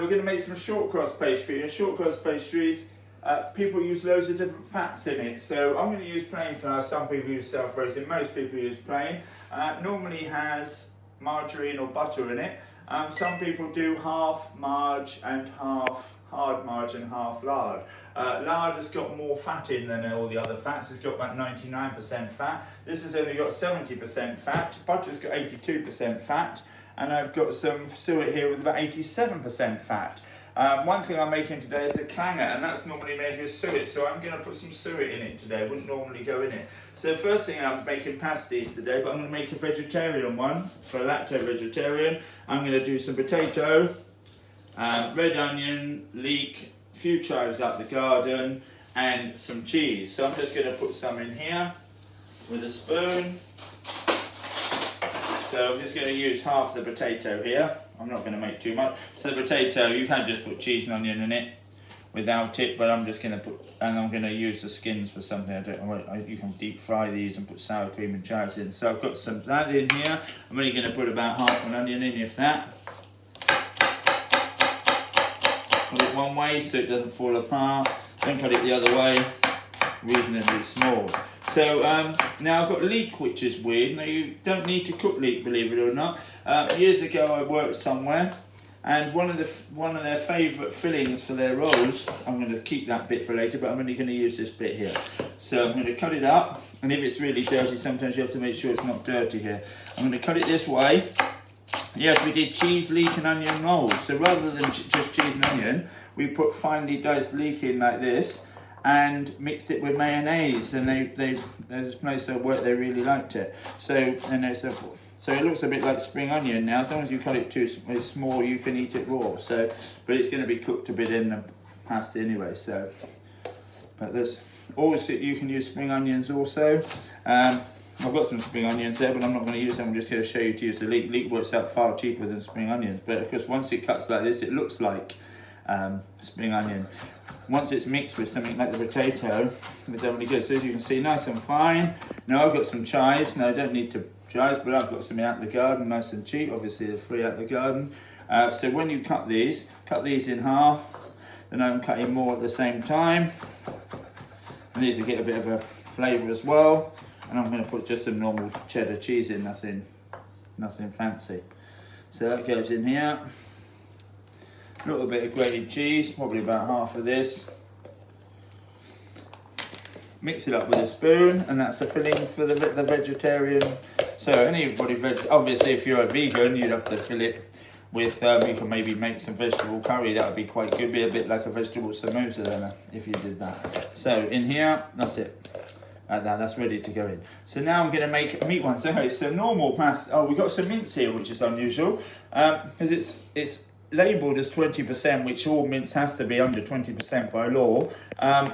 We're going to make some short crust pastry. And short crust pastries, people use loads of different fats in it. So I'm going to use plain flour. Some people use self-raising. Most people use plain. Normally has margarine or butter in it. Some people do half marg and half hard marg and half lard. Lard has got more fat in than all the other fats. It's got about 99% fat. This has only got 70% fat. Butter's got 82% fat. And I've got some suet here with about 87% fat. One thing I'm making today is a clanger, and that's normally made with suet, so I'm going to put some suet in it today. Wouldn't normally go in it. So first thing, I'm making pasties today, but I'm going to make a vegetarian one for a lacto-vegetarian. I'm going to do some potato, red onion, leek, a few chives out the garden, and some cheese. So I'm just going to put some in here with a spoon. So I'm just going to use half the potato here. I'm not going to make too much. So the potato, you can just put cheese and onion in it without it, but I'm just going to put, and I'm going to use the skins for something. I don't know, you can deep fry these and put sour cream and chives in. So I've got some of that in here. I'm only going to put about half an onion in, if that. Put it one way so it doesn't fall apart. Then cut it the other way, reasonably small. So now I've got leek, which is weird. Now you don't need to cook leek, believe it or not. Years ago I worked somewhere, and one of their favourite fillings for their rolls, I'm going to keep that bit for later, but I'm only going to use this bit here. So I'm going to cut it up, and if it's really dirty, sometimes you have to make sure it's not dirty here. I'm going to cut it this way. Yes, we did cheese, leek and onion rolls. So rather than just cheese and onion, we put finely diced leek in like this, and mixed it with mayonnaise, and there's a place I worked, they really liked it. So it looks a bit like spring onion now. As long as you cut it too small, you can eat it raw. So, but it's going to be cooked a bit in the pasta anyway. So, but there's also, you can use spring onions also. I've got some spring onions there, but I'm not going to use them. I'm just going to show you to use the leek. Leek works out far cheaper than spring onions, but of course once it cuts like this, it looks like spring onion. Once it's mixed with something like the potato, it's really good. So as you can see, nice and fine. Now I've got some chives. Now I don't need chives, but I've got some out the garden, nice and cheap. Obviously they're free out the garden. So when you cut these in half. Then I'm cutting more at the same time. And these will get a bit of a flavour as well. And I'm going to put just some normal cheddar cheese in, nothing fancy. So that goes in here. A little bit of grated cheese, probably about half of this. Mix it up with a spoon, and that's the filling for the vegetarian. So anybody, obviously if you're a vegan, you'd have to fill it with, you can maybe make some vegetable curry. That would be quite good, be a bit like a vegetable samosa then, if you did that. So in here, that's it. That's ready to go in. So now I'm going to make meat ones. Okay, so normal pasta. Oh, we've got some mince here, which is unusual, because it's labelled as 20%, which all mince has to be under 20% by law.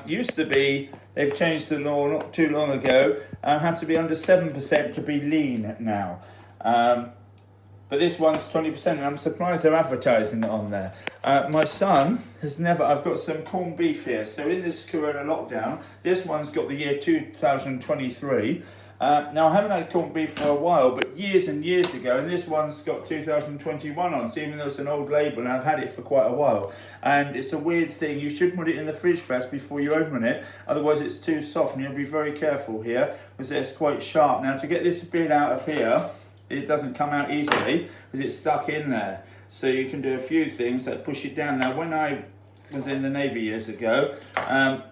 Used to be, they've changed the law not too long ago, has to be under 7% to be lean now. But this one's 20%, and I'm surprised they're advertising it on there. My son has never, I've got some corned beef here. So in this corona lockdown, this one's got the year 2023. Now I haven't had corned beef for a while, but years and years ago, and this one's got 2021 on, so even though it's an old label, and I've had it for quite a while. And it's a weird thing, you should put it in the fridge first before you open it, otherwise it's too soft, and you'll be very careful here, because it's quite sharp. Now to get this bit out of here, it doesn't come out easily, because it's stuck in there. So you can do a few things that push it down. Now when I was in the Navy years ago,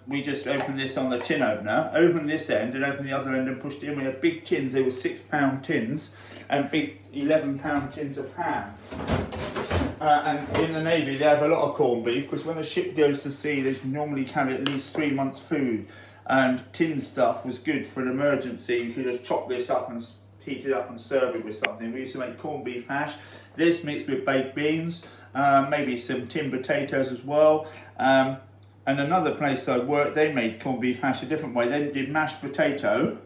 we just opened this on the tin opener, opened this end and opened the other end and pushed it in. We had big tins, they were 6-pound tins, and big 11-pound tins of ham. And in the Navy they have a lot of corned beef, because when a ship goes to sea they normally carry at least 3 months food, and tin stuff was good for an emergency. You could just chop this up and heat it up and serve it with something. We used to make corned beef hash, this mixed with baked beans, maybe some tin potatoes as well. And another place I worked, they made corned beef hash a different way. They did mashed potato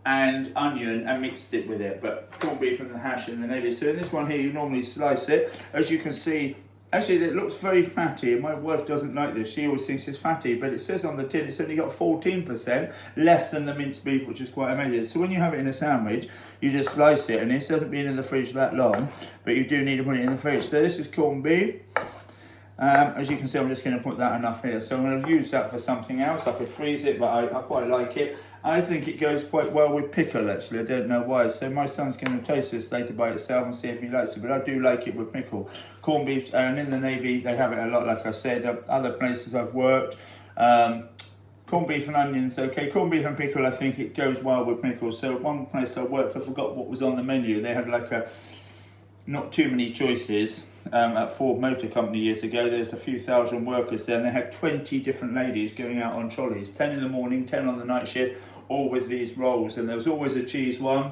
and onion and mixed it with it, but corned beef and the hash in the Navy. So in this one here, you normally slice it. As you can see, actually it looks very fatty, and my wife doesn't like this. She always thinks it's fatty, but it says on the tin it's only got 14%, less than the minced beef, which is quite amazing. So when you have it in a sandwich, you just slice it, and this hasn't been in the fridge that long, but you do need to put it in the fridge. So this is corned beef, As you can see, I'm just going to put that enough here. So I'm going to use that for something else. I could freeze it, but I quite like it. I think it goes quite well with pickle, actually. I don't know why. So my son's going to taste this later by itself and see if he likes it. But I do like it with pickle. Corned beef, and in the Navy, they have it a lot, like I said. Other places I've worked, corned beef and onions, okay. Corned beef and pickle, I think it goes well with pickle. So one place I worked, I forgot what was on the menu. They had like not too many choices. At Ford Motor Company years ago, there's a few thousand workers there, and they had 20 different ladies going out on trolleys, 10 in the morning, 10 on the night shift, all with these rolls. And there was always a cheese one,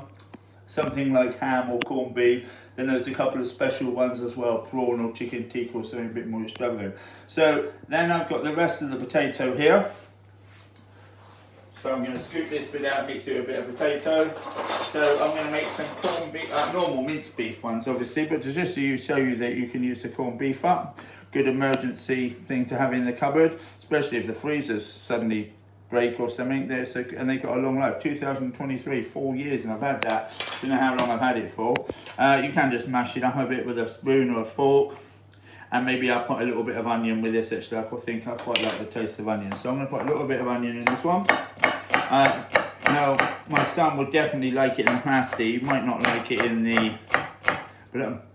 something like ham or corned beef. Then there was a couple of special ones as well, prawn or chicken tikka or something a bit more extravagant. So then I've got the rest of the potato here. So I'm going to scoop this bit out, mix it with a bit of potato. So I'm going to make some corned beef, normal minced beef ones obviously, but to just show you that you can use the corned beef up. Good emergency thing to have in the cupboard, especially if the freezers suddenly break or something. And they've got a long life, 2023, 4 years, and I've had that. Don't know how long I've had it for. You can just mash it up a bit with a spoon or a fork. And maybe I'll put a little bit of onion with this actually. I think I quite like the taste of onion. So I'm going to put a little bit of onion in this one. Now, my son would definitely like it in the pasty. He might not like it in the... But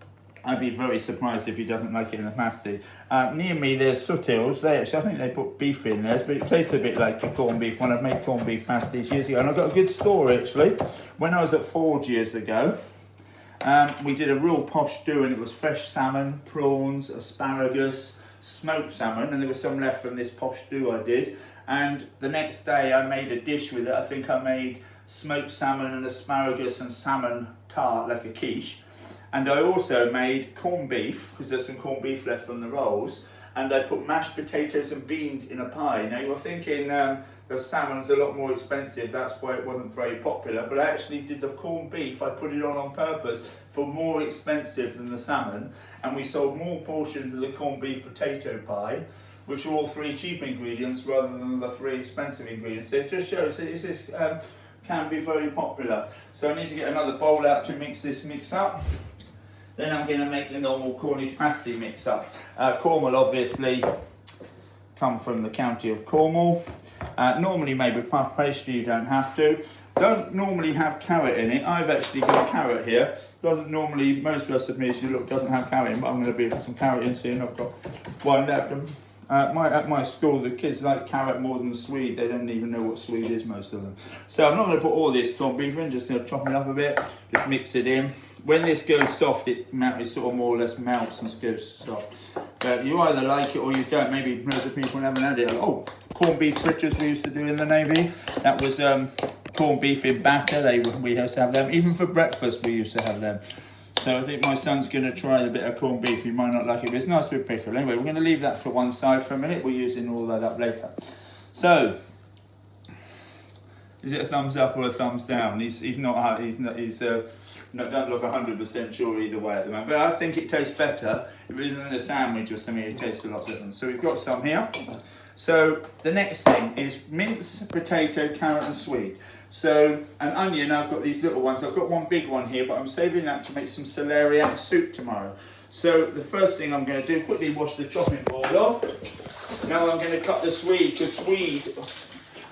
I'd be very surprised if he doesn't like it in the pasty. Near me there's sutils. I think they put beef in there, but it tastes a bit like a corned beef when I've made corned beef pasties years ago. And I've got a good story actually. When I was at Ford years ago, we did a real posh do, and it was fresh salmon, prawns, asparagus, smoked salmon, and there was some left from this posh do I did. And the next day I made a dish with it. I think I made smoked salmon and asparagus and salmon tart, like a quiche. And I also made corned beef, because there's some corned beef left from the rolls, and I put mashed potatoes and beans in a pie. Now you're thinking the salmon's a lot more expensive, that's why it wasn't very popular, but I actually did the corned beef, I put it on purpose for more expensive than the salmon, and we sold more portions of the corned beef potato pie, which are all 3 cheap ingredients rather than the 3 expensive ingredients. So it just shows that this can be very popular. So I need to get another bowl out to mix this mix up. Then I'm going to make the normal Cornish pasty mix up. Cornwall obviously come from the county of Cornwall. Normally made with puff pastry, you don't have to. Don't normally have carrot in it. I've actually got carrot here. Doesn't normally, most recipes you look doesn't have carrot in, but I'm going to be putting some carrot in soon. I've got one left. At my school, the kids like carrot more than Swede. They don't even know what Swede is, most of them. So I'm not going to put all this corned beef in, just going to chop it up a bit, just mix it in. When this goes soft, it sort of more or less melts and goes soft. But you either like it or you don't. Maybe most of the people haven't had it. Oh, corned beef fritters we used to do in the Navy. That was corned beef in batter. We used to have them. Even for breakfast, we used to have them. So I think my son's going to try the bit of corned beef. He might not like it, but it's nice with pickle. Anyway, we're going to leave that to one side for a minute. We're using all that up later. So, is it a thumbs up or a thumbs down? He's not don't look 100% sure either way at the moment. But I think it tastes better. If it isn't in a sandwich or something, it tastes a lot different. So we've got some here. So the next thing is mince, potato, carrot and sweet. So an onion, I've got these little ones. I've got one big one here, but I'm saving that to make some celeriac soup tomorrow. So the first thing I'm going to do, quickly wash the chopping board off. Now I'm going to cut the swede. The swede,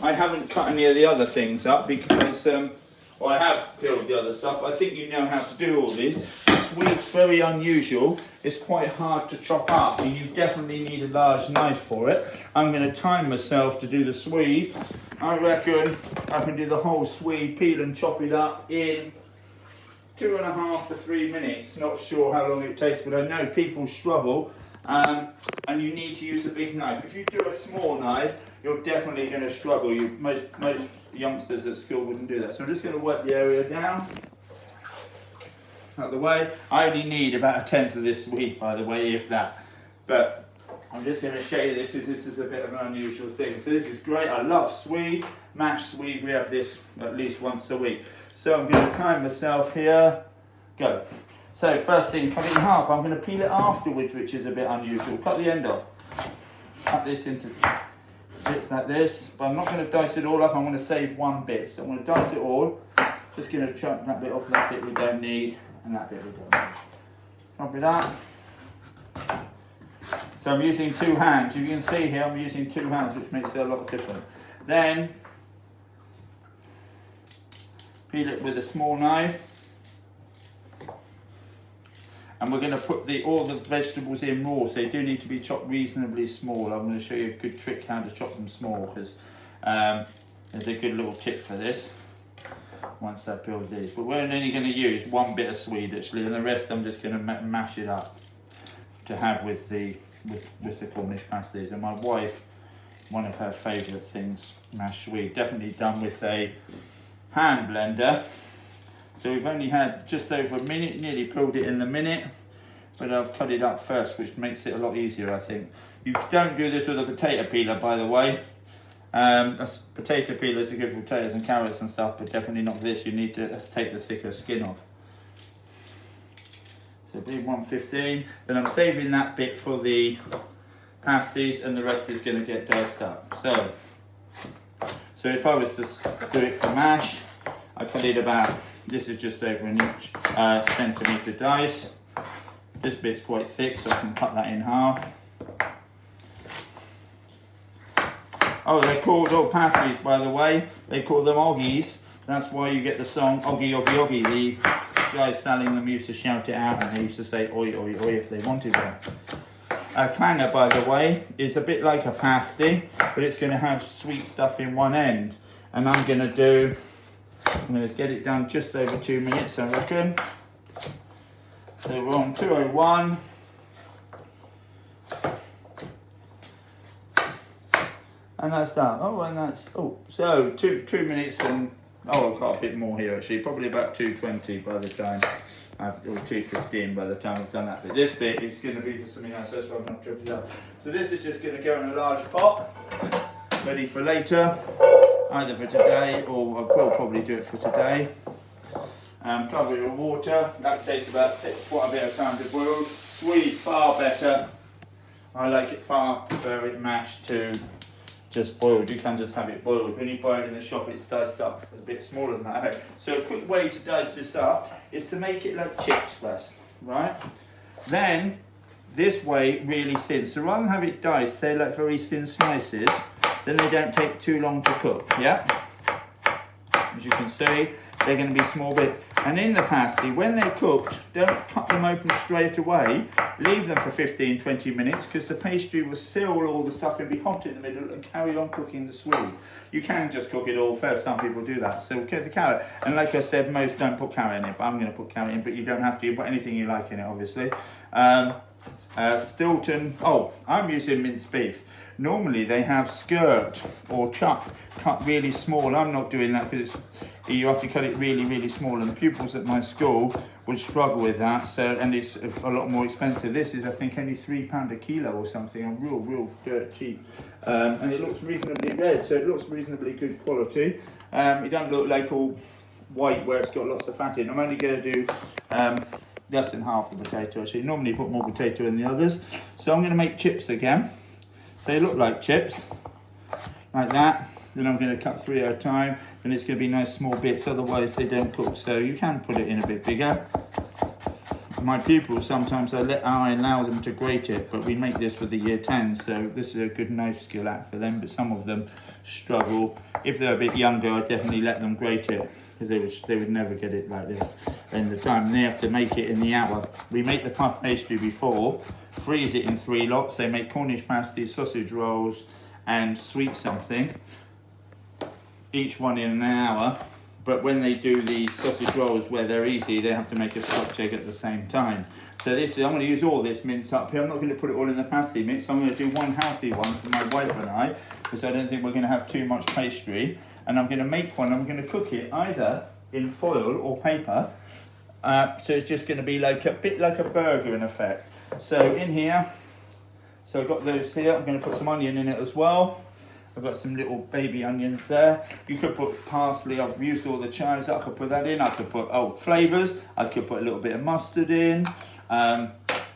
I haven't cut any of the other things up because, well, I have peeled the other stuff, but I think you know how to do all these. The swede's very unusual. It's quite hard to chop up, and you definitely need a large knife for it. I'm going to time myself to do the swede. I reckon I can do the whole swede, peel and chop it up in 2.5 to 3 minutes. Not sure how long it takes, but I know people struggle, and you need to use a big knife. If you do a small knife, you're definitely going to struggle. Most youngsters at school wouldn't do that. So I'm just going to wipe the area down, out the way. I only need about 1/10 of this swede, by the way, if that. But I'm just going to show you this because this is a bit of an unusual thing. So this is great. I love swede, mashed swede. We have this at least once a week. So I'm going to time myself here. Go. So first thing, cut it in half. I'm going to peel it afterwards, which is a bit unusual. Cut the end off. Cut this into bits like this. But I'm not going to dice it all up. I'm going to save one bit. So I'm going to dice it all. Just going to chop that bit off, that bit we don't need, and that bit we don't need. Chop it up. So I'm using 2 hands. You can see here I'm using 2 hands, which makes it a lot different. Then peel it with a small knife. And we're going to put all the vegetables in raw, so they do need to be chopped reasonably small. I'm going to show you a good trick how to chop them small, because there's a good little tip for this once I peel these. But we're only going to use 1 bit of Swede actually, and the rest I'm just going to mash it up to have with the Cornish pasties. And my wife, one of her favourite things, mashed Swede, definitely done with a hand blender. So we've only had just over a minute, nearly peeled it in the minute, but I've cut it up first, which makes it a lot easier, I think. You don't do this with a potato peeler, by the way. Potato peelers are good for potatoes and carrots and stuff, but definitely not this. You need to take the thicker skin off. So be 115. Then I'm saving that bit for the pasties, and the rest is going to get diced up. So if I was to do it for mash, I cut it about, this is just over an inch centimetre dice. This bit's quite thick, so I can cut that in half. Oh, they're called pasties, by the way. They call them oggies. That's why you get the song Oggy, Oggy, Oggy. The guys selling them used to shout it out, and they used to say oi, oi, oi if they wanted one. A clanger, by the way, is a bit like a pasty, but it's going to have sweet stuff in one end. And I'm going to get it done just over 2 minutes, I reckon. So we're on 201. And that's that. So 2 minutes and, I've got a bit more here actually, probably about 220 by the time, or 215 by the time I've done that bit. This bit is going to be for something else, that's why I've not tripped it up. So this is just going to go in a large pot, ready for later, either for today, or I will probably do it for today. Cover it with water. That takes about quite a bit of time to boil. Swede, far better. I like it prefer it mashed to just boiled. You can just have it boiled. When you buy it in the shop, it's diced up a bit smaller than that. So a quick way to dice this up is to make it like chips first, right? Then this way really thin. So rather than have it diced, they're like very thin slices. Then they don't take too long to cook. Yeah. As you can see, they're going to be small bits. And in the pasty, when they're cooked, don't cut them open straight away. Leave them for 15-20 minutes, because the pastry will seal all the stuff and be hot in the middle and carry on cooking the Swede. You can just cook it all first. Some people do that. So get the carrot. And like I said, most don't put carrot in it, but I'm going to put carrot in, but you don't have to. You put anything you like in it, obviously. Stilton. Oh, I'm using minced beef. Normally they have skirt or chuck cut really small. I'm not doing that because you have to cut it really, really small, and the pupils at my school would struggle with that. So, and it's a lot more expensive. This is, I think, only £3 a kilo or something. I'm real dirt cheap, and it looks reasonably red, so it looks reasonably good quality. It don't look like all white where it's got lots of fat in. I'm only going to do less than half the potato. Actually, normally you put more potato in the others. So I'm going to make chips again. So they look like chips, like that. Then I'm going to cut 3 at a time, and it's going to be nice small bits, otherwise they don't cook. So you can put it in a bit bigger. My pupils, sometimes I allow them to grate it, but we make this with the year 10, so this is a good knife skill act for them, but some of them struggle. If they're a bit younger, I'd definitely let them grate it, because they would never get it like this in the time. And they have to make it in the hour. We make the puff pastry before, freeze it in 3 lots. They make Cornish pasties, sausage rolls, and sweet something, each one in an hour. But when they do the sausage rolls where they're easy, they have to make a Scotch egg at the same time. So this, I'm going to use all this mince up here. I'm not going to put it all in the pasty mix. I'm going to do one healthy one for my wife and I, because I don't think we're going to have too much pastry. And I'm going to make one. I'm going to cook it either in foil or paper. So it's just going to be like a bit like a burger in effect. So in here, so I've got those here. I'm going to put some onion in it as well. I've got some little baby onions there. You could put parsley. I've used all the chives. I could put that in. I could put flavours. I could put a little bit of mustard in. I'm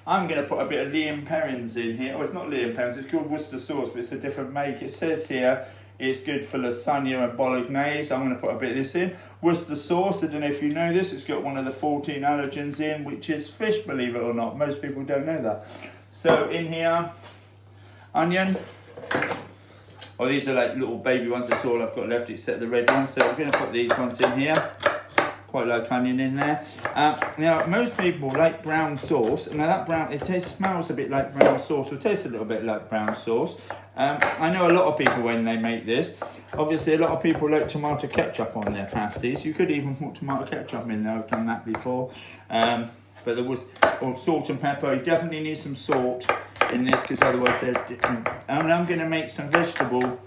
going to put a bit of Liam Perrins in here. Oh, it's not Liam Perrins. It's called Worcester sauce, but it's a different make. It says here it's good for lasagna and bolognese. I'm going to put a bit of this in. Worcester sauce. I don't know if you know this. It's got one of the 14 allergens in, which is fish. Believe it or not, most people don't know that. So in here, onion. Well, these are like little baby ones, that's all I've got left except the red ones. So I'm going to put these ones in here. Quite like onion in there. Now, most people like brown sauce. Now that brown, smells a bit like brown sauce, or tastes a little bit like brown sauce. I know a lot of people when they make this, obviously a lot of people like tomato ketchup on their pasties. You could even put tomato ketchup in there, I've done that before. But there was salt and pepper. You definitely need some salt in this because otherwise they're different. And I'm going to make some vegetable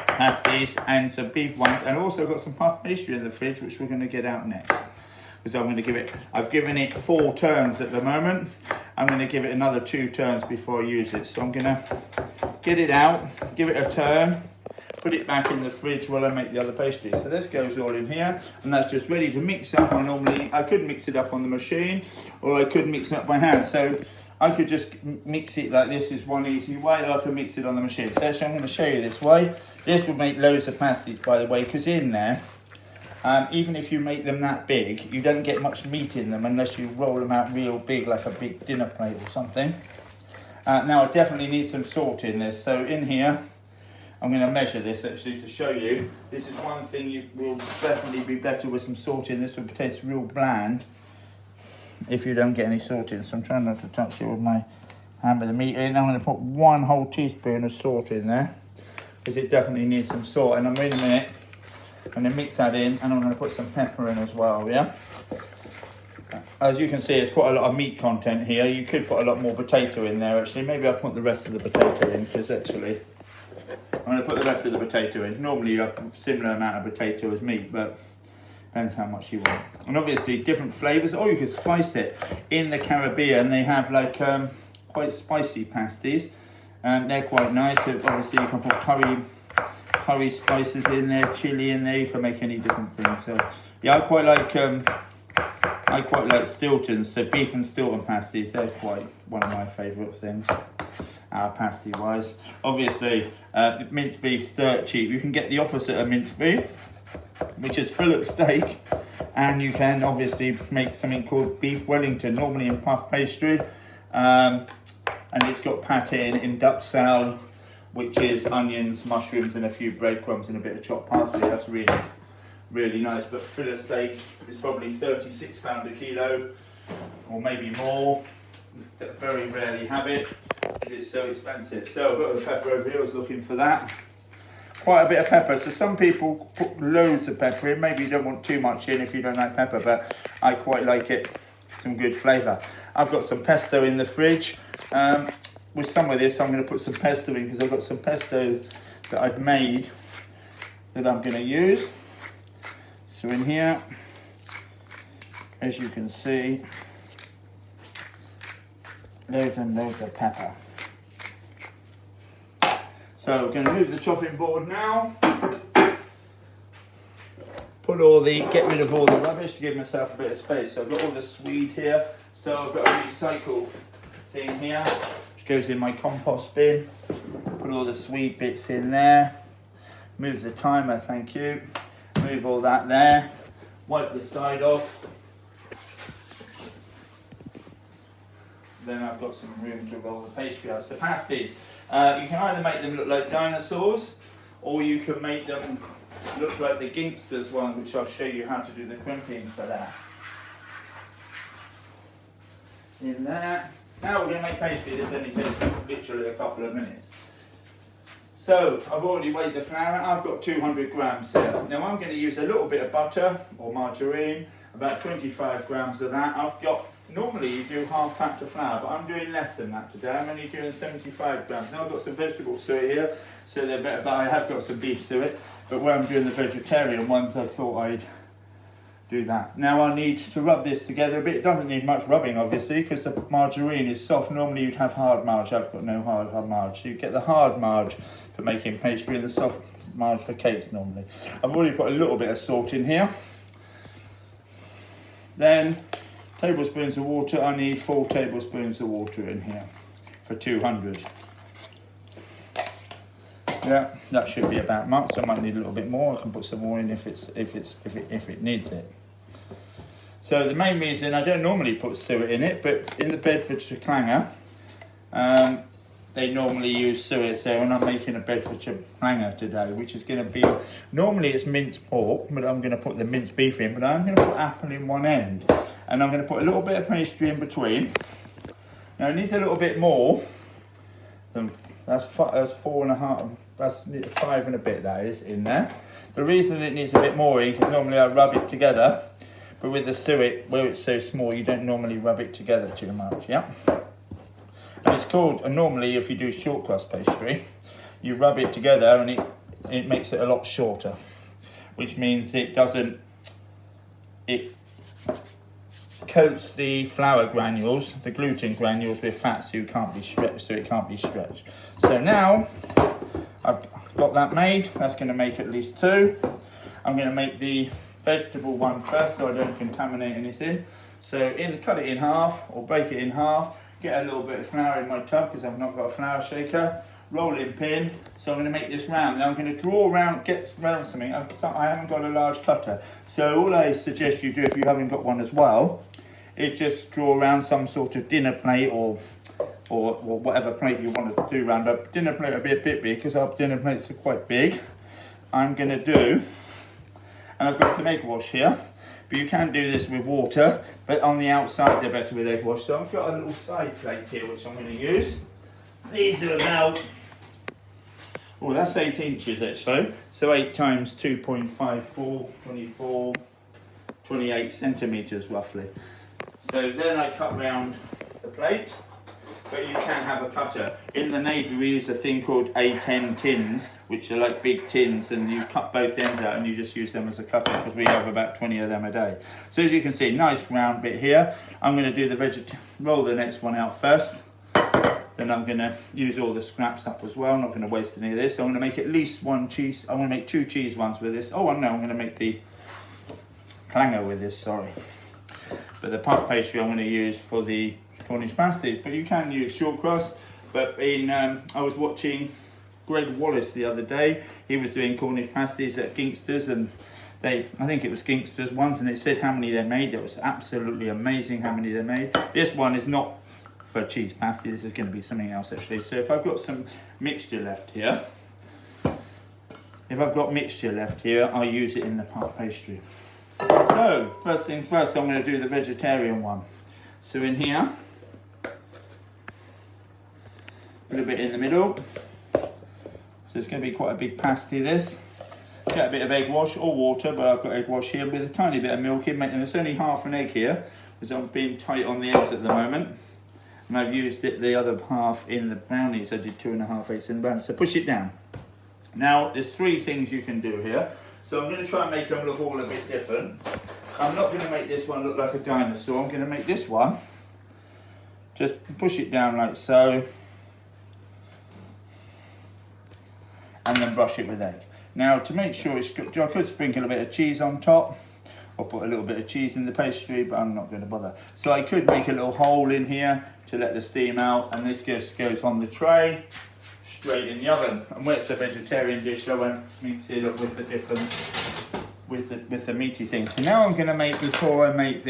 pasties and some beef ones, and also got some puff pastry in the fridge which we're going to get out next, because I'm going to give it, I've given it 4 turns at the moment. I'm going to give it another 2 turns before I use it. So I'm going to get it out, give it a turn, put it back in the fridge while I make the other pastry. So this goes all in here, and that's just ready to mix up. I could mix it up on the machine, or I could mix it up by hand. So I could just mix it like this, is one easy way, or I can mix it on the machine. So actually I'm going to show you this way. This will make loads of pasties, by the way, because in there, even if you make them that big, you don't get much meat in them unless you roll them out real big, like a big dinner plate or something. Now I definitely need some salt in this. So in here, I'm going to measure this actually to show you. This is one thing you will definitely be better with some salt in. This will taste real bland if you don't get any salt in. So I'm trying not to touch it with my hand with the meat in. I'm going to put 1 whole teaspoon of salt in there, because it definitely needs some salt. And wait a minute, I'm going to mix that in, and I'm going to put some pepper in as well, yeah? As you can see, there's quite a lot of meat content here. You could put a lot more potato in there actually. Maybe I'll put the rest of the potato in, because actually I'm going to put the rest of the potato in. Normally you have a similar amount of potato as meat, but depends how much you want. And obviously different flavours, or you could spice it. In the Caribbean they have like quite spicy pasties, and they're quite nice. So obviously you can put curry spices in there, chili in there, you can make any different things. So yeah, I quite like Stilton's, so beef and Stilton pasties, they're quite one of my favourite things, pasty wise. Obviously minced beef's dirt cheap. You can get the opposite of minced beef, which is fillet steak, and you can obviously make something called beef Wellington, normally in puff pastry, and it's got pate in duck salad, which is onions, mushrooms and a few breadcrumbs and a bit of chopped parsley. That's really nice. But fillet steak is probably £36 a kilo, or maybe more. Very rarely have it because it's so expensive. So I've got the pepper over here, I was looking for that. Quite a bit of pepper. So some people put loads of pepper in. Maybe you don't want too much in if you don't like pepper, but I quite like it. Some good flavour. I've got some pesto in the fridge. With some of this I'm going to put some pesto in, because I've got some pesto that I've made that I'm going to use. So in here, as you can see, loads and loads of pepper. So I'm going to move the chopping board now. Get rid of all the rubbish to give myself a bit of space. So I've got all the swede here. So I've got a recycle thing here, which goes in my compost bin. Put all the swede bits in there. Move the timer, thank you. Move all that there. Wipe the side off. Then I've got some room to roll the pastry out. So pasties, you can either make them look like dinosaurs, or you can make them look like the Gangsters one, which I'll show you how to do the crimping for that. In there. Now we're going to make pastry. This only takes literally a couple of minutes. So I've already weighed the flour. I've got 200 grams here. Now I'm going to use a little bit of butter or margarine, about 25 grams of that. I've got, normally you do half fat to flour, but I'm doing less than that today. I'm only doing 75 grams. Now I've got some vegetable suet here, so they're better, but I have got some beef suet. But where I'm doing the vegetarian ones, I thought I'd do that. Now I need to rub this together a bit. It doesn't need much rubbing obviously, because the margarine is soft. Normally you'd have hard marge. I've got no hard marge. So you get the hard marge for making pastry and the soft marge for cakes normally. I've already put a little bit of salt in here. Then tablespoons of water. I need 4 tablespoons of water in here for 200. Yeah, that should be about much. So I might need a little bit more. I can put some more in if it needs it. So the main reason I don't normally put suet in it, but in the Bedfordshire Clanger, they normally use suet. So when I'm making a Bedfordshire Clanger today, which is going to be, normally it's minced pork, but I'm going to put the minced beef in, but I'm going to put apple in one end. And I'm going to put a little bit of pastry in between. Now it needs a little bit more than, that's 4.5, that's 5 and a bit that is in there. The reason it needs a bit more in, because normally I rub it together, but with the suet, where it's so small, you don't normally rub it together too much, yeah? And it's called, and normally if you do short crust pastry, you rub it together and it makes it a lot shorter, which means it coats the flour granules, the gluten granules with fat so it can't be stretched. So now I've got that made. That's going to make at least 2. I'm going to make the vegetable one first so I don't contaminate anything. So cut it in half or break it in half. Get a little bit of flour in my tub because I've not got a flour shaker. Rolling pin. So I'm going to make this round. Now I'm going to draw around, get around something. I haven't got a large cutter. So all I suggest you do if you haven't got one as well is just draw around some sort of dinner plate or whatever plate you want to do round up. Dinner plate will be a bit big because our dinner plates are quite big. I'm going to do, and I've got some egg wash here. But you can do this with water, but on the outside they're better with egg wash. So I've got a little side plate here which I'm going to use. These are about, oh that's 8 inches actually. So 8 times 2.54, 24, 28 centimetres roughly. So then I cut round the plate, but you can have a cutter. In the Navy we use a thing called A10 tins, which are like big tins, and you cut both ends out and you just use them as a cutter because we have about 20 of them a day. So as you can see, nice round bit here. I'm going to do roll the next one out first. Then I'm going to use all the scraps up as well. I'm not going to waste any of this. So I'm going to make at least 1 cheese. I'm going to make 2 cheese ones with this. Oh no, I'm going to make the clanger with this, sorry. But the puff pastry I'm going to use for the Cornish pasties, but you can use short crust. But I was watching Greg Wallace the other day. He was doing Cornish pasties at Gingsters, and I think it was Gingsters once, and it said how many they made. That was absolutely amazing how many they made. This one is not for cheese pasty. This is going to be something else actually. So if I've got some mixture left here, I'll use it in the puff pastry. So first thing first, I'm going to do the vegetarian one. So in here, put a bit in the middle. So it's going to be quite a big pasty this. Get a bit of egg wash or water, but I've got egg wash here with a tiny bit of milk in, and it's only half an egg here because I'm being tight on the eggs at the moment. And I've used the other half in the brownies. I did 2.5 eggs in the brownies. So push it down. Now there's 3 things you can do here. So I'm going to try and make them look all a bit different. I'm not going to make this one look like a dinosaur. I'm going to make this one, just push it down like so, and then brush it with egg. Now to make sure it's good, I could sprinkle a bit of cheese on top, or put a little bit of cheese in the pastry, but I'm not going to bother. So I could make a little hole in here to let the steam out, and this just goes on the tray, straight in the oven. And where it's a vegetarian dish, I won't mix it up with the different, with the meaty things. So now I'm going to make, before I make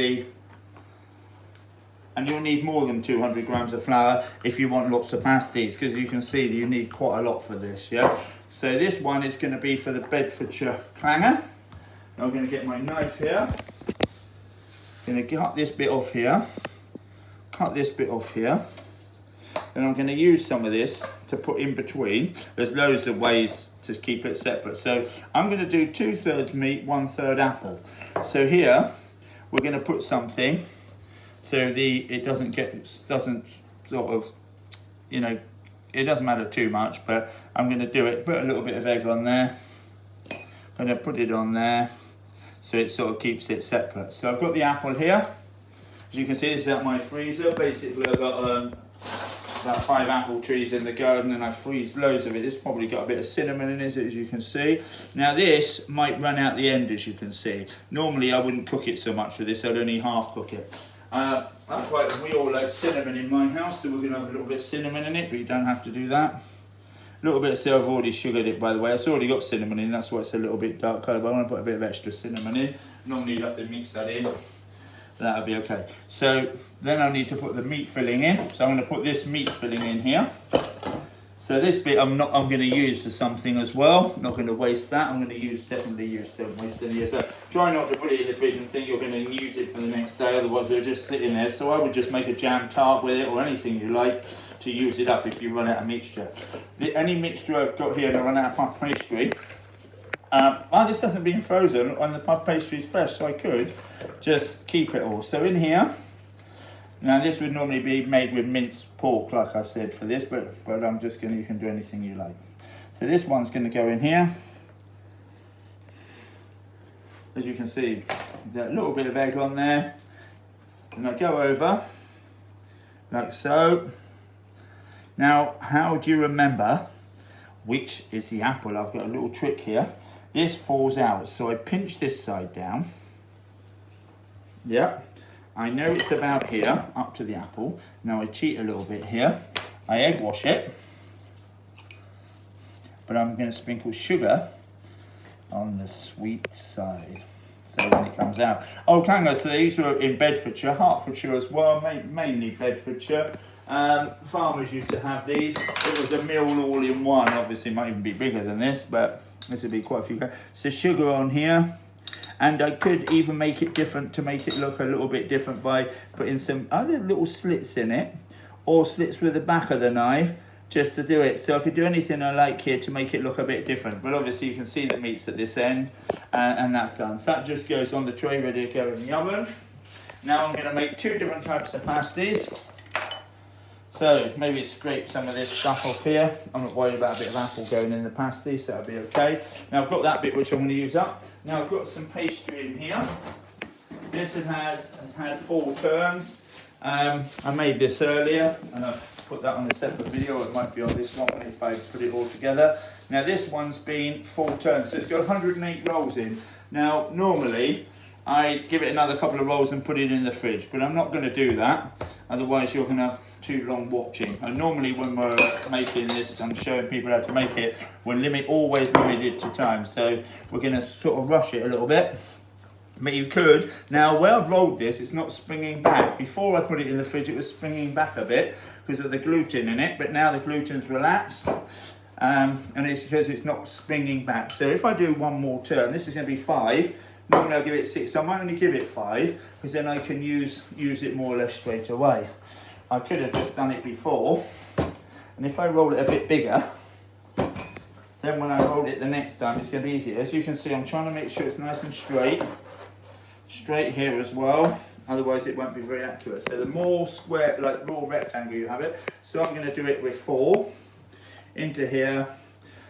and you'll need more than 200 grams of flour if you want lots of pasties, because you can see that you need quite a lot for this, yeah? So this one is going to be for the Bedfordshire Clanger. I'm going to get my knife here. I'm going to cut this bit off here. Then I'm going to use some of this to put in between. There's loads of ways to keep it separate. So I'm going to do 2/3 meat, 1/3 apple. So here we're going to put something so it doesn't sort of, you know, it doesn't matter too much, but I'm going to do it. Put a little bit of egg on there. I'm going to put it on there so it sort of keeps it separate. So I've got the apple here. As you can see, this is out my freezer. Basically, I've got about 5 apple trees in the garden, and I freeze loads of it. It's probably got a bit of cinnamon in it, as you can see. Now this might run out the end, as you can see. Normally I wouldn't cook it so much with this, I'd only half cook it. We all like cinnamon in my house, so we're going to have a little bit of cinnamon in it, but you don't have to do that. A little bit of cinnamon, I've already sugared it by the way. It's already got cinnamon in, that's why it's a little bit dark colour, but I want to put a bit of extra cinnamon in. Normally you'd have to mix that in. That'll be okay. So then I need to put the meat filling in. So I'm going to put this meat filling in here. So this bit I'm going to use for something as well. Not going to waste that. I'm going to definitely use, don't waste any here. So try not to put it in the fridge and think you're going to use it for the next day, otherwise it'll just sit in there. So I would just make a jam tart with it, or anything you like to use it up if you run out of mixture. Any mixture I've got here and I run out of puff pastry, this hasn't been frozen and the puff pastry is fresh, so I could just keep it all. So in here, now this would normally be made with minced pork, like I said, for this, but I'm just going to, you can do anything you like. So this one's going to go in here. As you can see, that little bit of egg on there, and I go over like so. Now, how do you remember which is the apple? I've got a little trick here. This falls out, so I pinch this side down. Yep, I know it's about here, up to the apple. Now I cheat a little bit here. I egg wash it, but I'm going to sprinkle sugar on the sweet side, so when it comes out. Oh, Clanger, so these were in Bedfordshire, Hertfordshire as well, mainly Bedfordshire. Farmers used to have these. It was a meal all in one. Obviously it might even be bigger than this, but this would be quite a few. So sugar on here, and I could even make it different to make it look a little bit different by putting some other little slits in it, or slits with the back of the knife, just to do it. So I could do anything I like here to make it look a bit different, but obviously you can see the meat's at this end, and that's done. So that just goes on the tray ready to go in the oven. Now I'm going to make two different types of pasties. So maybe scrape some of this stuff off here. I'm not worried about a bit of apple going in the pasty, so that'll be okay. Now I've got that bit which I'm going to use up. Now I've got some pastry in here. This has had 4 turns. I made this earlier, and I've put that on a separate video. It might be on this one if I put it all together. Now this one's been 4 turns, so it's got 108 rolls in. Now normally I'd give it another couple of rolls and put it in the fridge, but I'm not going to do that. Otherwise you're going to have too long watching. And normally when we're making this, I'm showing people how to make it, we're always limited to time, so we're going to sort of rush it a little bit. But you could, now where I've rolled this, it's not springing back. Before I put it in the fridge it was springing back a bit because of the gluten in it, but now the gluten's relaxed, and it's because it's not springing back. So if I do one more turn, this is going to be 5. Normally I'll give it 6, so I might only give it 5, because then I can use it more or less straight away. I could have just done it before, and if I roll it a bit bigger, then when I roll it the next time it's going to be easier. As you can see, I'm trying to make sure it's nice and straight here as well, otherwise it won't be very accurate. So the more square, like more rectangle you have it, so I'm going to do it with 4 into here.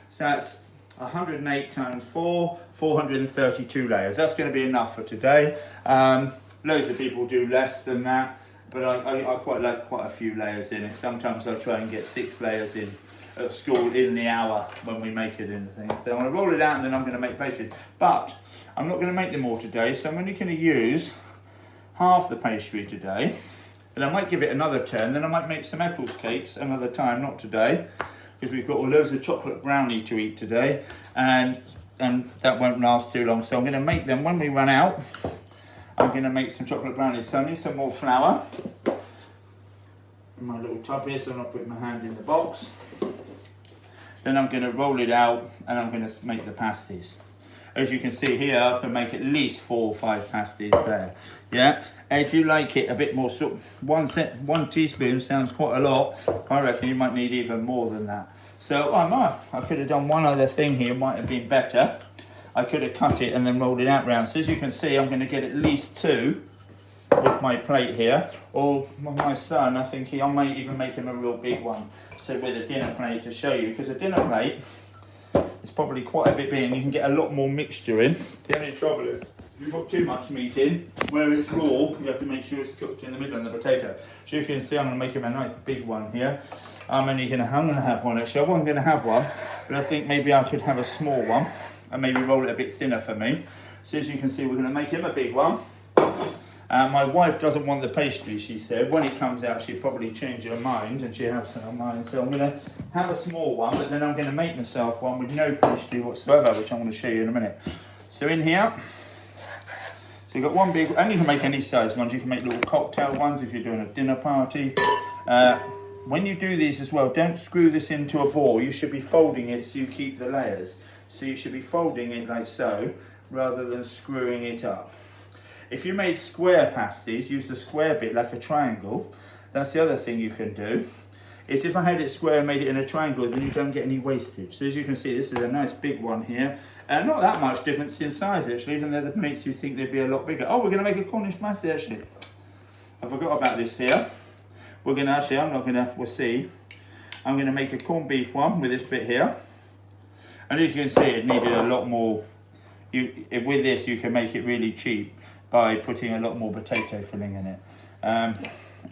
So that's 108 times 4, 432 layers. That's going to be enough for today. Loads of people do less than that, but I quite like quite a few layers in it. Sometimes I try and get 6 layers in at school in the hour when we make it in the thing. So I'm going to roll it out and then I'm going to make pastries. But I'm not going to make them all today, so I'm only going to use half the pastry today. And I might give it another turn, then I might make some Eccles cakes another time, not today, because we've got all loads of chocolate brownie to eat today, and that won't last too long. So I'm going to make them when we run out. I'm going to make some chocolate brownies. So I need some more flour in my little tub here, so I'm not putting my hand in the box. Then I'm going to roll it out and I'm going to make the pasties. As you can see here, I can make at least 4 or 5 pasties there. Yeah, and if you like it a bit more, so 1 teaspoon sounds quite a lot. I reckon you might need even more than that. So I could have done one other thing here, might have been better. I could have cut it and then rolled it out round. So as you can see, I'm going to get at least 2 with my plate here. Or my son, I think I might even make him a real big one. So with a dinner plate to show you, because a dinner plate is probably quite a bit big and you can get a lot more mixture in. The only trouble is, if you put too much meat in, where it's raw, you have to make sure it's cooked in the middle of the potato. So you can see I'm going to make him a nice big one here. I'm going to have one actually. I wasn't going to have one, but I think maybe I could have a small one and maybe roll it a bit thinner for me. So as you can see, we're going to make him a big one. My wife doesn't want the pastry, she said. When it comes out, she'll probably change her mind, and she has her mind. So I'm going to have a small one, but then I'm going to make myself one with no pastry whatsoever, which I'm going to show you in a minute. So in here, so you've got one big, and you can make any size ones. You can make little cocktail ones if you're doing a dinner party. When you do these as well, don't screw this into a ball. You should be folding it so you keep the layers. So you should be folding it like so, rather than screwing it up. If you made square pasties, use the square bit like a triangle. That's the other thing you can do. Is if I had it square and made it in a triangle, then you don't get any wastage. So as you can see, this is a nice big one here. And not that much difference in size actually, even though that makes you think they'd be a lot bigger. Oh, we're going to make a Cornish pasty actually. I forgot about this here. We're going to actually, we'll see. I'm going to make a corned beef one with this bit here. And as you can see, it needed a lot more. With this, you can make it really cheap by putting a lot more potato filling in it.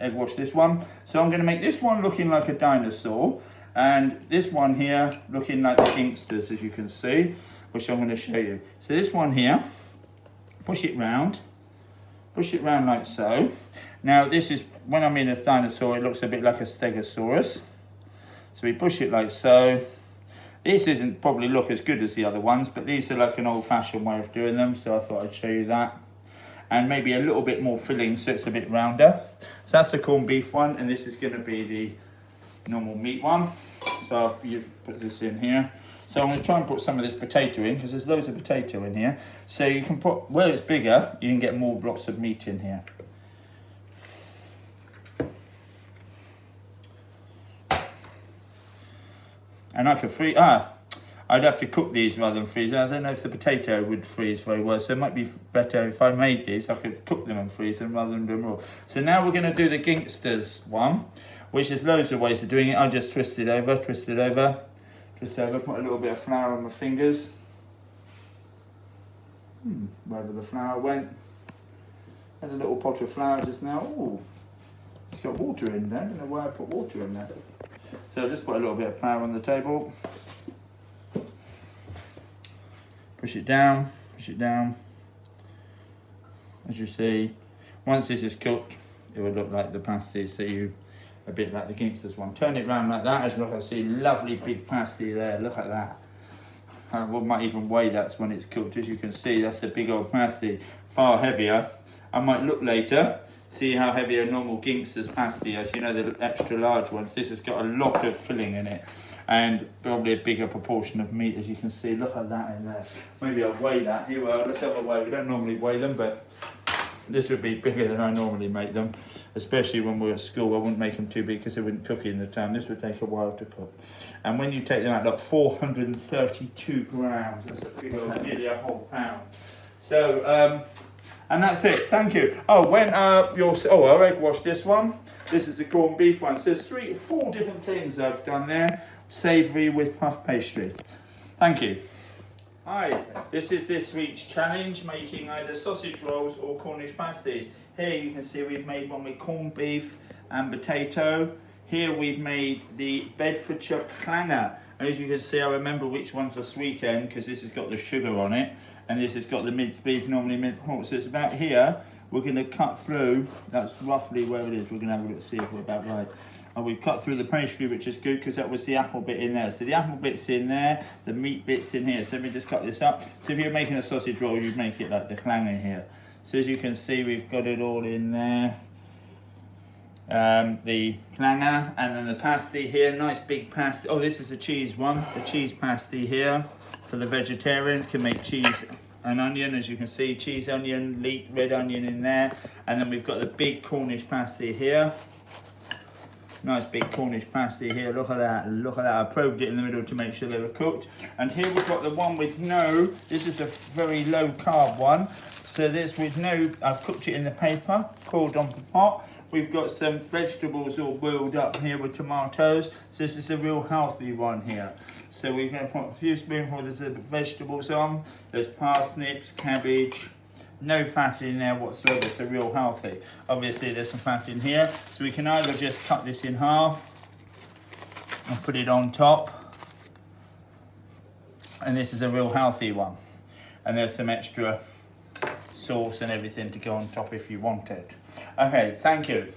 Egg wash this one. So I'm going to make this one looking like a dinosaur. And this one here looking like the gangsters, as you can see, which I'm going to show you. So this one here, push it round like so. Now this is, when I mean a dinosaur, it looks a bit like a stegosaurus. So we push it like so. This isn't probably look as good as the other ones, but these are like an old-fashioned way of doing them, so I thought I'd show you that. And maybe a little bit more filling so it's a bit rounder. So that's the corned beef one, and this is going to be the normal meat one. So you put this in here. So I'm going to try and put some of this potato in, because there's loads of potato in here. So you can put, where it's bigger, you can get more blocks of meat in here. And I could freeze, I'd have to cook these rather than freeze. I don't know if the potato would freeze very well, so it might be better if I made these, I could cook them and freeze them rather than do them raw. So now we're going to do the gangsters one, which is loads of ways of doing it. I just twist it over, put a little bit of flour on my fingers. Wherever the flour went. Had a little pot of flour just now. Ooh, it's got water in there. I don't know why I put water in there. So just put a little bit of flour on the table. Push it down. As you see, once this is cooked, it will look like the pasty, so a bit like the gangsters one. Turn it round like that, as look, I see lovely big pasty there, look at that. I might even weigh that when it's cooked. As you can see, that's a big old pasty, far heavier. I might look later, see how heavy a normal gangster's pasty is. You know, the extra large ones. This has got a lot of filling in it, and probably a bigger proportion of meat, as you can see. Look at that in there. Maybe I'll weigh that. Here we are, let's have a weigh. We don't normally weigh them, but this would be bigger than I normally make them, especially when we're at school. I wouldn't make them too big because they wouldn't cook in the time. This would take a while to cook. And when you take them out, like 432 grams, that's a big old, nearly a whole pound. So, and that's it, thank you. Oh, when I'll egg wash this one. This is the corned beef one. So there's 4 different things I've done there. Savoury with puff pastry. Thank you. Hi, this is this week's challenge, making either sausage rolls or Cornish pasties. Here you can see we've made one with corned beef and potato. Here we've made the Bedfordshire Clanger. And as you can see, I remember which one's the sweet end, because this has got the sugar on it, and this has got the minced beef, normally minced pork. So it's about here. We're going to cut through, that's roughly where it is. We're going to have a look, see if we're about right. And we've cut through the pastry, which is good because that was the apple bit in there. So the apple bit's in there, the meat bit's in here. So let me just cut this up. So if you're making a sausage roll, you'd make it like the clanger here. So as you can see, we've got it all in there. The clanger, and then the pasty here, nice big pasty. Oh, this is the cheese one, the cheese pasty here. For the vegetarians, can make cheese and onion, as you can see, cheese, onion, leek, red onion in there. And then we've got the big Cornish pasty here. Nice big Cornish pasty here, look at that, look at that. I probed it in the middle to make sure they were cooked. And here we've got the one with this is a very low carb one. So this with I've cooked it in the paper, cordon pot. We've got some vegetables all boiled up here with tomatoes. So this is a real healthy one here. So we're going to put a few spoonfuls of vegetables on. There's parsnips, cabbage. No fat in there whatsoever, so real healthy. Obviously there's some fat in here. So we can either just cut this in half and put it on top. And this is a real healthy one. And there's some extra sauce and everything to go on top if you want it. Okay, thank you.